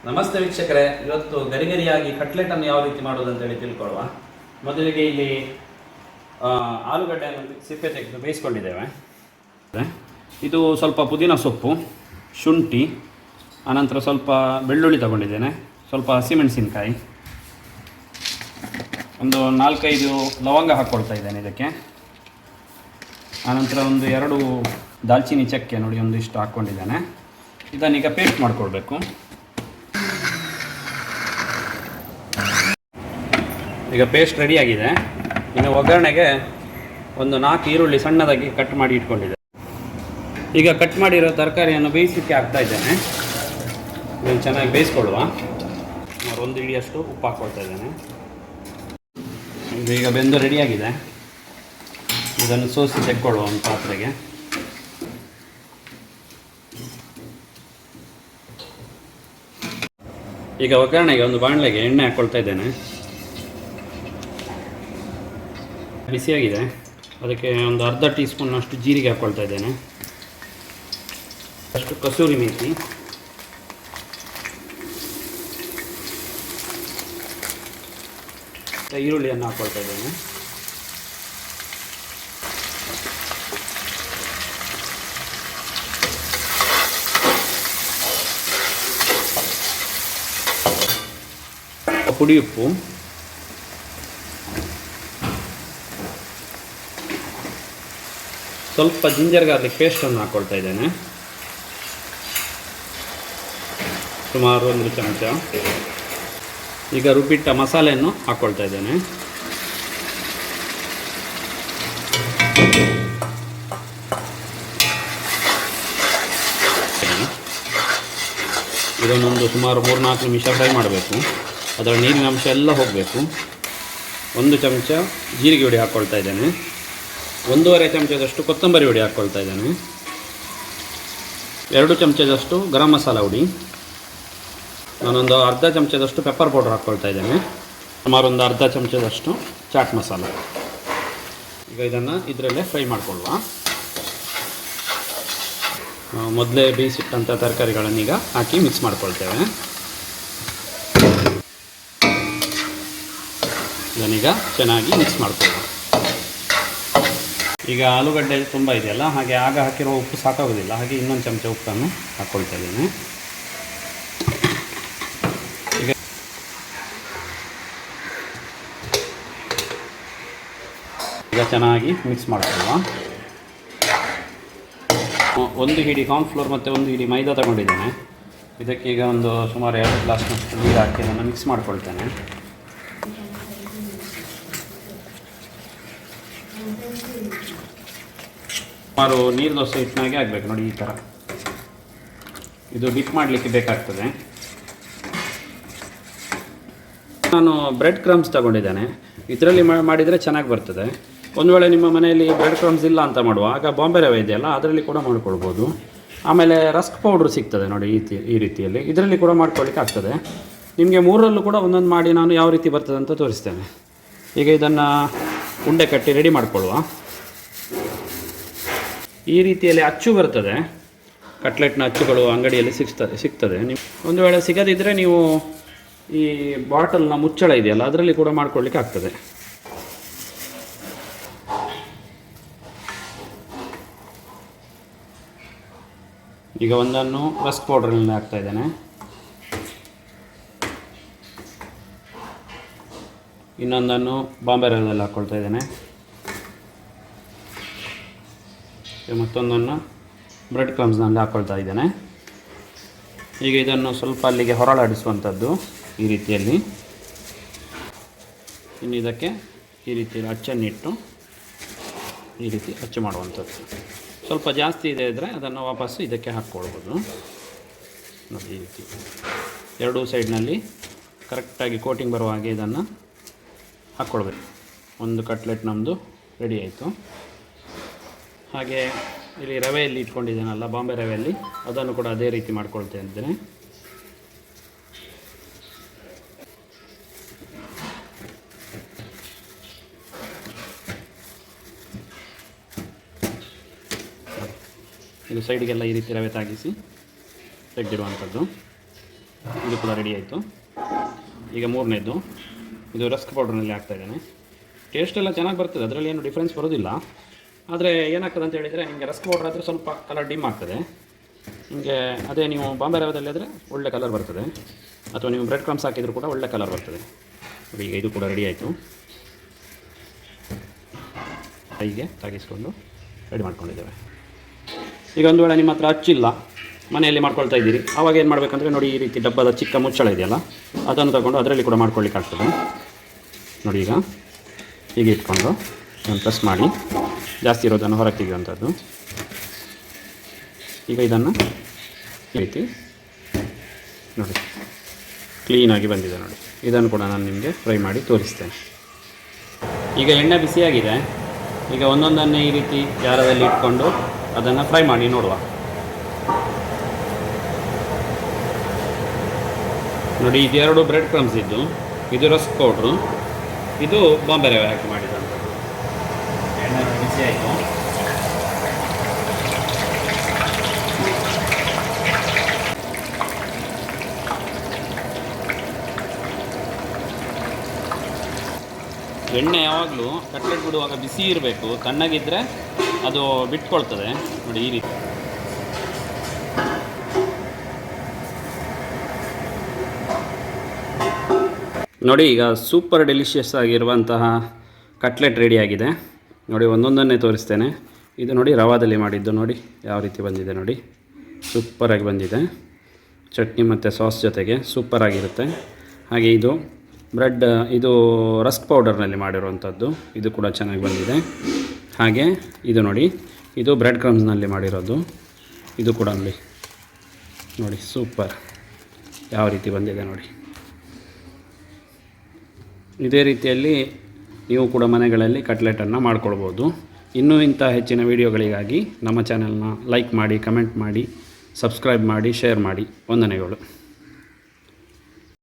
ನಮಸ್ತೆ ವೀಕ್ಷಕರೇ, ಇವತ್ತು ಗರಿಗರಿಯಾಗಿ ಕಟ್ಲೆಟನ್ನು ಯಾವ ರೀತಿ ಮಾಡೋದು ಅಂತೇಳಿ ತಿಳ್ಕೊಳ್ಳುವ. ಮೊದಲಿಗೆ ಇಲ್ಲಿ ಆಲೂಗಡ್ಡೆಯನ್ನು ಸಿಪ್ಪೆ ತೆಗೆದು ಬೇಯಿಸ್ಕೊಂಡಿದ್ದೇವೆ. ಇದು ಸ್ವಲ್ಪ ಪುದೀನ ಸೊಪ್ಪು, ಶುಂಠಿ, ಆನಂತರ ಸ್ವಲ್ಪ ಬೆಳ್ಳುಳ್ಳಿ ತಗೊಂಡಿದ್ದೇನೆ, ಸ್ವಲ್ಪ ಹಸಿಮೆಣಸಿನಕಾಯಿ, ಒಂದು 4-5 ಲವಂಗ ಹಾಕ್ಕೊಳ್ತಾ ಇದ್ದೇನೆ ಇದಕ್ಕೆ. ಆನಂತರ ಒಂದು 2 ದಾಲ್ಚಿನ್ನಿ ಚಕ್ಕೆ ನೋಡಿ ಒಂದಿಷ್ಟು ಹಾಕ್ಕೊಂಡಿದ್ದೇನೆ. ಇದನ್ನೀಗ ಪೇಸ್ಟ್ ಮಾಡಿಕೊಳ್ಬೇಕು. ಈಗ ಪೇಸ್ಟ್ ರೆಡಿಯಾಗಿದೆ. ಇನ್ನು ಒಗ್ಗರಣೆಗೆ ಒಂದು 4 ಈರುಳ್ಳಿ ಸಣ್ಣದಾಗಿ ಕಟ್ ಮಾಡಿ ಇಟ್ಕೊಂಡಿದ್ದೆ. ಈಗ ಕಟ್ ಮಾಡಿರೋ ತರಕಾರಿಯನ್ನು ಬೇಯಿಸಲಿಕ್ಕೆ ಹಾಕ್ತಾ ಇದ್ದೇನೆ. ಇದನ್ನು ಚೆನ್ನಾಗಿ ಬೇಯಿಸ್ಕೊಳ್ಳುವ. 1 ಹಿಡಿಯಷ್ಟು ಉಪ್ಪು ಹಾಕ್ಕೊಳ್ತಾ ಇದ್ದೇನೆ. ಇದು ಈಗ ಬೆಂದು ರೆಡಿಯಾಗಿದೆ. ಇದನ್ನು ಸೋಸಿ ತೆಕ್ಕೊಳ್ಳುವ ಒಂದು ಪಾತ್ರೆಗೆ. ಈಗ ಒಗ್ಗರಣೆಗೆ ಒಂದು ಬಾಣಲೆಗೆ ಎಣ್ಣೆ ಹಾಕ್ಕೊಳ್ತಾ ಇದ್ದೇನೆ. ಬಿಸಿಯಾಗಿದೆ. ಅದಕ್ಕೆ ಒಂದು ಅರ್ಧ ಟೀ ಸ್ಪೂನ್ನಷ್ಟು ಜೀರಿಗೆ ಹಾಕ್ಕೊಳ್ತಾ ಇದ್ದೇನೆ, ಅಷ್ಟು ಕಸೂರಿ ಮೇಥಿ, ಈರುಳ್ಳಿಯನ್ನು ಹಾಕ್ಕೊಳ್ತಾ ಇದ್ದೇನೆ. ಪುಡಿ ಉಪ್ಪು, ಸ್ವಲ್ಪ ಜಿಂಜರ್ ಗಾರ್ಲಿಕ್ ಪೇಸ್ಟನ್ನು ಹಾಕ್ಕೊಳ್ತಾ ಇದ್ದೇನೆ, ಸುಮಾರು 1 ಚಮಚ. ಈಗ ರುಬ್ಬಿಟ್ಟ ಮಸಾಲೆಯನ್ನು ಹಾಕ್ಕೊಳ್ತಾ ಇದ್ದೇನೆ. ಇದನ್ನೊಂದು ಸುಮಾರು 3-4 ನಿಮಿಷ ಫ್ರೈ ಮಾಡಬೇಕು. ಅದರ ನೀರಿನ ಅಂಶ ಎಲ್ಲ ಹೋಗಬೇಕು. 1 ಚಮಚ ಜೀರಿಗೆ ಹುಡಿ ಹಾಕ್ಕೊಳ್ತಾ ಇದ್ದೇನೆ. 1.5 ಚಮಚದಷ್ಟು ಕೊತ್ತಂಬರಿ ಹುಡಿ ಹಾಕ್ಕೊಳ್ತಾ ಇದ್ದೇನೆ. 2 ಚಮಚದಷ್ಟು ಗರಂ ಮಸಾಲ ಹುಡಿ. ನಾನೊಂದು ಅರ್ಧ ಚಮಚದಷ್ಟು ಪೆಪ್ಪರ್ ಪೌಡರ್ ಹಾಕ್ಕೊಳ್ತಾ ಇದ್ದೇನೆ. ಸುಮಾರು ಒಂದು ಅರ್ಧ ಚಮಚದಷ್ಟು ಚಾಟ್ ಮಸಾಲ. ಈಗ ಇದನ್ನು ಇದರಲ್ಲೇ ಫ್ರೈ ಮಾಡಿಕೊಳ್ಳುವ. ಮೊದಲೇ ಬೇಯಿಸಿಟ್ಟಂಥ ತರಕಾರಿಗಳನ್ನೀಗ ಹಾಕಿ ಮಿಕ್ಸ್ ಮಾಡ್ಕೊಳ್ತೇವೆ. ಇದನ್ನೀಗ ಚೆನ್ನಾಗಿ ಮಿಕ್ಸ್ ಮಾಡ್ಕೊಳ್ಳುವ. ಈಗ ಆಲೂಗಡ್ಡೆ ತುಂಬ ಇದೆಯಲ್ಲ, ಹಾಗೆ ಆಗ ಹಾಕಿರೋ ಉಪ್ಪು ಸಾಕಾಗೋದಿಲ್ಲ. ಹಾಗೆ ಇನ್ನೊಂದು ಚಮಚ ಉಪ್ಪನ್ನು ಹಾಕ್ಕೊಳ್ತಾ ಇದ್ದೇನೆ. ಈಗ ಚೆನ್ನಾಗಿ ಮಿಕ್ಸ್ ಮಾಡ್ಕೊಳ್ಳುವ. 1 ಹಿಡಿ ಕಾರ್ನ್ಫ್ಲೋರ್ ಮತ್ತು 1 ಹಿಡಿ ಮೈದಾ ತಗೊಂಡಿದ್ದೇನೆ. ಇದಕ್ಕೆ ಈಗ ಒಂದು ಸುಮಾರು 2 ಗ್ಲಾಸ್ನಷ್ಟು ನೀರು ಹಾಕಿ ನಾನು ಮಿಕ್ಸ್ ಮಾಡ್ಕೊಳ್ತೇನೆ. ಸುಮಾರು ನೀರು ದೋಸೆ ಹಿಟ್ಟಿನಾಗೆ ಆಗಬೇಕು ನೋಡಿ, ಈ ಥರ. ಇದು ಡಿಪ್ ಮಾಡಲಿಕ್ಕೆ ಬೇಕಾಗ್ತದೆ. ನಾನು ಬ್ರೆಡ್ ಕ್ರಮ್ಸ್ ತಗೊಂಡಿದ್ದೇನೆ. ಇದರಲ್ಲಿ ಮಾಡಿದರೆ ಚೆನ್ನಾಗಿ ಬರ್ತದೆ. ಒಂದು ವೇಳೆ ನಿಮ್ಮ ಮನೆಯಲ್ಲಿ ಬ್ರೆಡ್ ಕ್ರಮ್ಸ್ ಇಲ್ಲ ಅಂತ ಮಾಡುವ, ಆಗ ಬಾಂಬೆ ರವೆ ಇದೆಯಲ್ಲ, ಅದರಲ್ಲಿ ಕೂಡ ಮಾಡ್ಕೊಳ್ಬೋದು. ಆಮೇಲೆ ರಸ್ಕ್ ಪೌಡ್ರ್ ಸಿಗ್ತದೆ ನೋಡಿ ಈ ರೀತಿಯಲ್ಲಿ. ಇದರಲ್ಲಿ ಕೂಡ ಮಾಡ್ಕೊಳ್ಳಿಕ್ಕೆ ಆಗ್ತದೆ. ನಿಮಗೆ 3ರಲ್ಲೂ ಕೂಡ ಒಂದೊಂದು ಮಾಡಿ ನಾನು ಯಾವ ರೀತಿ ಬರ್ತದೆ ಅಂತ ತೋರಿಸ್ತೇನೆ. ಈಗ ಇದನ್ನು ಉಂಡೆ ಕಟ್ಟಿ ರೆಡಿ ಮಾಡಿಕೊಳ್ಳುವ. ಈ ರೀತಿಯಲ್ಲಿ ಅಚ್ಚು ಬರ್ತದೆ. ಕಟ್ಲೆಟ್ನ ಅಚ್ಚುಗಳು ಅಂಗಡಿಯಲ್ಲಿ ಸಿಗ್ತದೆ. ನೀವು ಒಂದು ವೇಳೆ ಸಿಗದಿದ್ದರೆ ನೀವು ಈ ಬಾಟಲ್ನ ಮುಚ್ಚಳ ಇದೆಯಲ್ಲ, ಅದರಲ್ಲಿ ಕೂಡ ಮಾಡ್ಕೊಳ್ಳಿಕ್ಕೆ ಆಗ್ತದೆ. ಈಗ ಒಂದನ್ನು ರಸ್ಕ್ ಪೌಡ್ರಲ್ಲಿ ಹಾಕ್ತಾ ಇದ್ದೇನೆ. ಇನ್ನೊಂದನ್ನು ಬಾಂಬೆ ರವೆಯಲ್ಲಿ ಹಾಕ್ಕೊಳ್ತಾ ಇದ್ದೇನೆ. ಮತ್ತೊಂದನ್ನು ಬ್ರೆಡ್ ಕ್ರಮ್ಸ್ನಲ್ಲಿ ಹಾಕ್ಕೊಳ್ತಾ ಇದ್ದೇನೆ. ಈಗ ಇದನ್ನು ಸ್ವಲ್ಪ ಅಲ್ಲಿಗೆ ಹೊರಳಾಡಿಸುವಂಥದ್ದು ಈ ರೀತಿಯಲ್ಲಿ. ಇನ್ನು ಇದಕ್ಕೆ ಈ ರೀತಿಯಲ್ಲಿ ಅಚ್ಚನ್ನಿಟ್ಟು ಈ ರೀತಿ ಅಚ್ಚು ಮಾಡುವಂಥದ್ದು. ಸ್ವಲ್ಪ ಜಾಸ್ತಿ ಇದೆ ಇದ್ದರೆ ಅದನ್ನು ವಾಪಸ್ಸು ಇದಕ್ಕೆ ಹಾಕ್ಕೊಳ್ಬೋದು ನೋಡಿ. ಈ ರೀತಿ 2 ಸೈಡ್ನಲ್ಲಿ ಕರೆಕ್ಟಾಗಿ ಕೋಟಿಂಗ್ ಬರುವ ಹಾಗೆ ಇದನ್ನು ಹಾಕ್ಕೊಳ್ಬೇಕು. ಒಂದು ಕಟ್ಲೆಟ್ ನಮ್ಮದು ರೆಡಿ ಆಯಿತು. ಹಾಗೆ ಇಲ್ಲಿ ರವೆಯಲ್ಲಿ ಇಟ್ಕೊಂಡಿದ್ದೇನಲ್ಲ, ಬಾಂಬೆ ರವೆಯಲ್ಲಿ, ಅದನ್ನು ಕೂಡ ಅದೇ ರೀತಿ ಮಾಡ್ಕೊಳ್ತಾ ಇದ್ದೇನೆ. ಇದು ಸೈಡಿಗೆಲ್ಲ ಈ ರೀತಿ ರವೆ ತಾಗಿಸಿ ತೆಗೆದಿರುವಂಥದ್ದು. ಇದು ಕೂಡ ರೆಡಿ ಆಯಿತು. ಈಗ ಮೂರನೇದು, ಇದು ರಸ್ಕ್ ಪೌಡ್ರ್ನಲ್ಲಿ ಹಾಕ್ತಾಯಿದ್ದೇನೆ. ಟೇಸ್ಟೆಲ್ಲ ಚೆನ್ನಾಗಿ ಬರ್ತದೆ, ಅದರಲ್ಲಿ ಏನು ಡಿಫ್ರೆನ್ಸ್ ಬರೋದಿಲ್ಲ. ಆದರೆ ಏನಾಗ್ತದೆ ಅಂತ ಹೇಳಿದರೆ, ನಿಮಗೆ ರಸ್ಕ್ ಪೌಡ್ರ್ ಆದರೆ ಸ್ವಲ್ಪ ಕಲರ್ ಡಿಮ್ ಆಗ್ತದೆ. ನಿಮಗೆ ಅದೇ ನೀವು ಬಾಂಬೆ ರವದಲ್ಲಿ ಆದರೆ ಒಳ್ಳೆ ಕಲರ್ ಬರ್ತದೆ, ಅಥವಾ ನೀವು ಬ್ರೆಡ್ ಕ್ರಮ್ಸ್ ಹಾಕಿದರೂ ಕೂಡ ಒಳ್ಳೆ ಕಲರ್ ಬರ್ತದೆ. ಈಗ ಇದು ಕೂಡ ರೆಡಿ ಆಯಿತು. ಕೈಗೆ ತಾಗಿಸ್ಕೊಂಡು ರೆಡಿ ಮಾಡ್ಕೊಂಡಿದ್ದೇವೆ. ಈಗ ಒಂದು ವೇಳೆ ನಿಮ್ಮ ಹತ್ರ ಹಚ್ಚಿಲ್ಲ, ಮನೆಯಲ್ಲಿ ಮಾಡ್ಕೊಳ್ತಾ ಇದ್ದೀರಿ, ಆವಾಗ ಏನು ಮಾಡಬೇಕಂದ್ರೆ ನೋಡಿ, ಈ ರೀತಿ ಡಬ್ಬದ ಚಿಕ್ಕ ಮುಚ್ಚಳ ಇದೆಯಲ್ಲ, ಅದನ್ನು ತಗೊಂಡು ಅದರಲ್ಲಿ ಕೂಡ ಮಾಡ್ಕೊಳ್ಳಿಕ್ಕಾಗ್ತದೆ. ನೋಡಿ, ಈಗ ಹೀಗೆ ಇಟ್ಕೊಂಡು ಒಂದು ಪ್ರೆಸ್ ಮಾಡಿ ಜಾಸ್ತಿ ಇರೋದನ್ನು ಹೊರಗೆ ತೆಗೆಯುವಂಥದ್ದು. ಈಗ ಇದನ್ನು ಈ ರೀತಿ ನೋಡಿ ಕ್ಲೀನಾಗಿ ಬಂದಿದೆ ನೋಡಿ. ಇದನ್ನು ಕೂಡ ನಾನು ನಿಮಗೆ ಫ್ರೈ ಮಾಡಿ ತೋರಿಸ್ತೇನೆ. ಈಗ ಎಣ್ಣೆ ಬಿಸಿಯಾಗಿದೆ. ಈಗ ಒಂದೊಂದನ್ನೇ ಈ ರೀತಿ ಜಾರದಲ್ಲಿ ಇಟ್ಕೊಂಡು ಅದನ್ನು ಫ್ರೈ ಮಾಡಿ ನೋಡುವ. ನೋಡಿ, ಇದೆರಡು ಬ್ರೆಡ್ ಕ್ರಮ್ಸ್ ಇದ್ದು, ಇದು ರಸ್ಕ್ ಪೌಡ್ರು, ಇದು ಬಾಂಬೆ ರವೆ ಹಾಕಿ ಮಾಡಿದಂಥದ್ದು. ಎಣ್ಣೆ ಬಿಸಿ ಆಯಿತು. ಎಣ್ಣೆ ಯಾವಾಗಲೂ ಕಟ್ಲೆಟ್ ಬಿಡುವಾಗ ಬಿಸಿ ಇರಬೇಕು, ತಣ್ಣಗಿದ್ದರೆ ಅದು ಬಿಟ್ಕೊಳ್ತದೆ. ನೋಡಿ, ಈ ರೀತಿ ನೋಡಿ. ಈಗ ಸೂಪರ್ ಡೆಲಿಷಿಯಸ್ ಆಗಿರುವಂತಹ ಕಟ್ಲೆಟ್ ರೆಡಿಯಾಗಿದೆ. ನೋಡಿ, ಒಂದೊಂದನ್ನೇ ತೋರಿಸ್ತೇನೆ. ಇದು ನೋಡಿ, ರವಾದಲ್ಲಿ ಮಾಡಿದ್ದು. ನೋಡಿ ಯಾವ ರೀತಿ ಬಂದಿದೆ ನೋಡಿ, ಸೂಪರಾಗಿ ಬಂದಿದೆ. ಚಟ್ನಿ ಮತ್ತು ಸಾಸ್ ಜೊತೆಗೆ ಸೂಪರಾಗಿರುತ್ತೆ. ಹಾಗೆ ಇದು ಬ್ರೆಡ್, ಇದು ರಸ್ಕ್ ಪೌಡರ್ನಲ್ಲಿ ಮಾಡಿರುವಂಥದ್ದು, ಇದು ಕೂಡ ಚೆನ್ನಾಗಿ ಬಂದಿದೆ. ಹಾಗೆ ಇದು ನೋಡಿ, ಇದು ಬ್ರೆಡ್ ಕ್ರಮ್ಸ್ನಲ್ಲಿ ಮಾಡಿರೋದು, ಇದು ಕೂಡ ನೋಡಿ ಸೂಪರ್ ಯಾವ ರೀತಿ ಬಂದಿದೆ ನೋಡಿ. ಇದೇ ರೀತಿಯಲ್ಲಿ ನೀವು ಕೂಡ ಮನೆಗಳಲ್ಲಿ ಕಟ್ಲೆಟನ್ನು ಮಾಡ್ಕೊಳ್ಬೋದು. ಇನ್ನೂ ಇಂಥ ಹೆಚ್ಚಿನ ವೀಡಿಯೋಗಳಿಗಾಗಿ ನಮ್ಮ ಚಾನೆಲ್ನ ಲೈಕ್ ಮಾಡಿ, ಕಮೆಂಟ್ ಮಾಡಿ, ಸಬ್ಸ್ಕ್ರೈಬ್ ಮಾಡಿ, ಶೇರ್ ಮಾಡಿ. ವಂದನೆಗಳು.